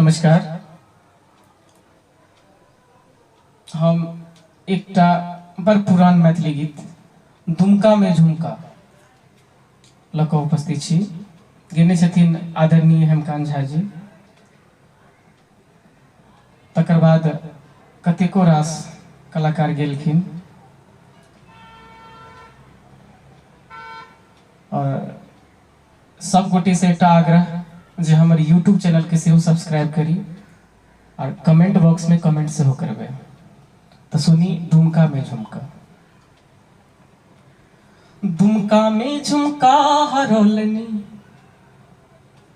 नमस्कार। हम एकटा बड़ पुरान मैथिली गीत दुमका में झुमका लऽ कऽ उपस्थित छी। गेने छथिन आदरणीय हेमकांत झा जी। तकर बाद कतेको रास कलाकार गेलखिन और सब गोटे से एकटा आग्रह जे हमर यूट्यूब चैनल के सेहो सब्सक्राइब करी और कमेंट बॉक्स में कमेंट सेहो करबे। तो सुनी दुमका में झुमका। दुमका में झुमका हरौलनी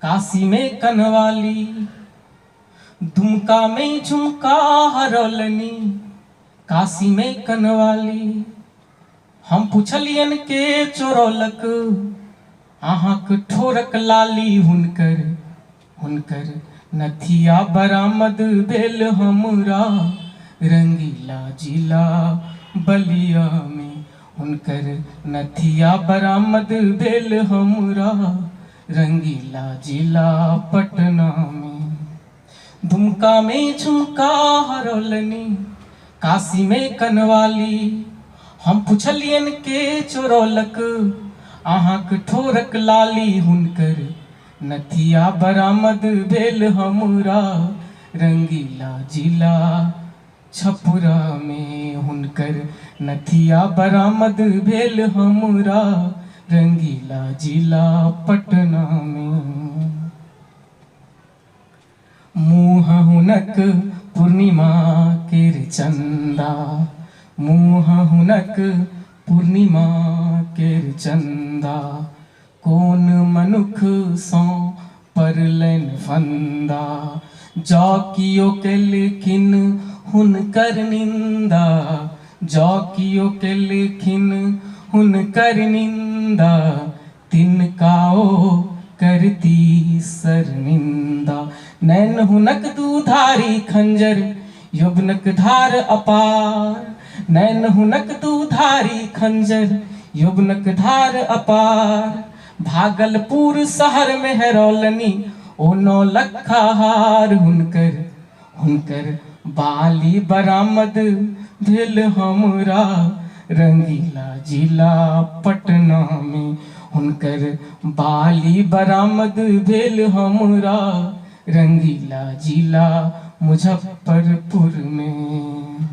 काशी में कनवाली, दुमका में झुमका हरौलनी काशी में कनवाली। हम पुछलियन के चोरौलक अहाँक ठोरक लाली, हुनकर हुनकर नथिया बरामद भेल हमरा रंगीला जिला बलिया में। हुनकर नथिया बरामद भेल हमरा रंगीला जिला पटना में। दुमका में झुमका हरौलनी काशी में कनवाली। हम पुछलियन के चोरौलक अहाँक ठोरक लाली, हुनकर नथिया बरामद भेल हमरा रंगीला जिला छपुरा में। हुनकर नथिया बरामद भेल हमरा रंगीला जिला पटना में। मुँह हुनक पूर्णिमा केर चंदा, मुँह हुनक पूर्णिमा केर चंदा। कोन मनुख सँ परलैन फंदा, जौ कियो केलखिन हुनकर निंदा। जौ कियो केलखिन हुनकर निंदा, तिनका ओ करती शर्मिंदा। नैन हुनक दुधारी खंजर, यौवनक धार अपार। नैन हुनक दुधारी खंजर, यौवनक धार अपार। भागलपुर शहर में हेरौलनी ओ 9 लखा हार। हुनकर हुनकर बाली बरामद भेल हमरा रंगीला जिला पटना में। हुनकर बाली बरामद भेल हमरा रंगीला जिला मुजफ्फरपुर में।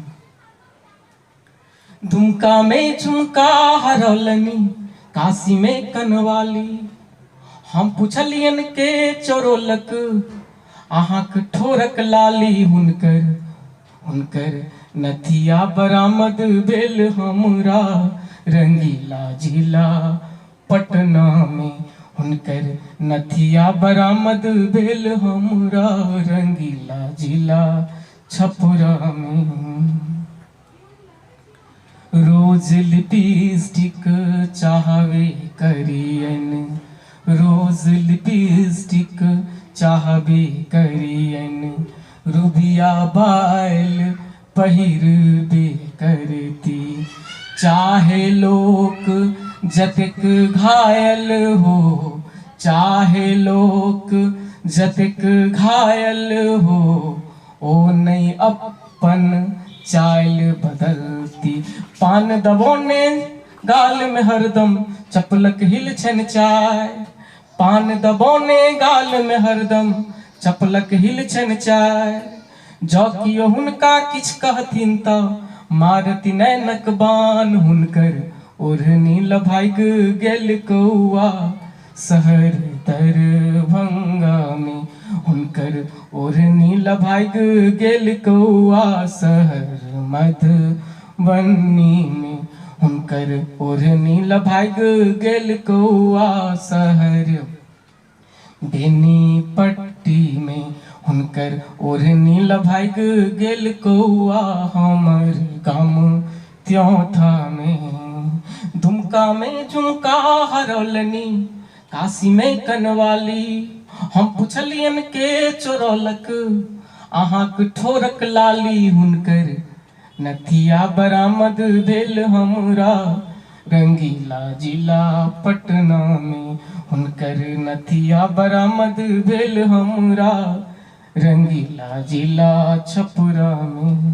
दुमका में झुमका हरौलनी काशी में कनवाली। हम पुछलियन के चोरौलक अहाँक ठोरक लाली, हुनकर हुनकर नथिया बरामद भेल हमरा रंगीला जिला पटना में। हुनकर नथिया बरामद भेल हमरा रंगीला जिला छपुरा में। रोज लिपस्टिक चाहवे करियन, रोज लिपस्टिक चाहवे करियन। रुबिया बाल पहिरबे करती, चाहे लोक जतेक घायल हो। चाहे लोक जतेक घायल हो, ओ नहीं अपन चाल बदलती। पान दबोने गाल में हरदम चपलक हिल छन चाय। पान दबोने गाल में हरदम चपलक हिल छन चाय। जौ कियो हुनका किछ कहथिन तऽ मारती नैनक बान। हुनकर ओढ़नी लभाइग गेल कौआ शहर दरभंगा में। हुनकर ओढ़नी लभाइग गेल कौआ शहर मधुबनी में। हुनकर ओढ़नी लभाइग गेल कौआ शहर बेनीपट्टी में। हुनकर ओढ़नी लभाइग गेल कौआ हमर गाम त्योथा में। दुमका में झुमका हरौलनी काशी में कनवाली। हम पुछलियन के चोरौलक अहाँक ठोरक लाली। हुनकर नथिया बरामद भेल हमरा रंगीला जिला पटना में। हुनकर नथिया बरामद भेल हमरा रंगीला जिला छपुरा में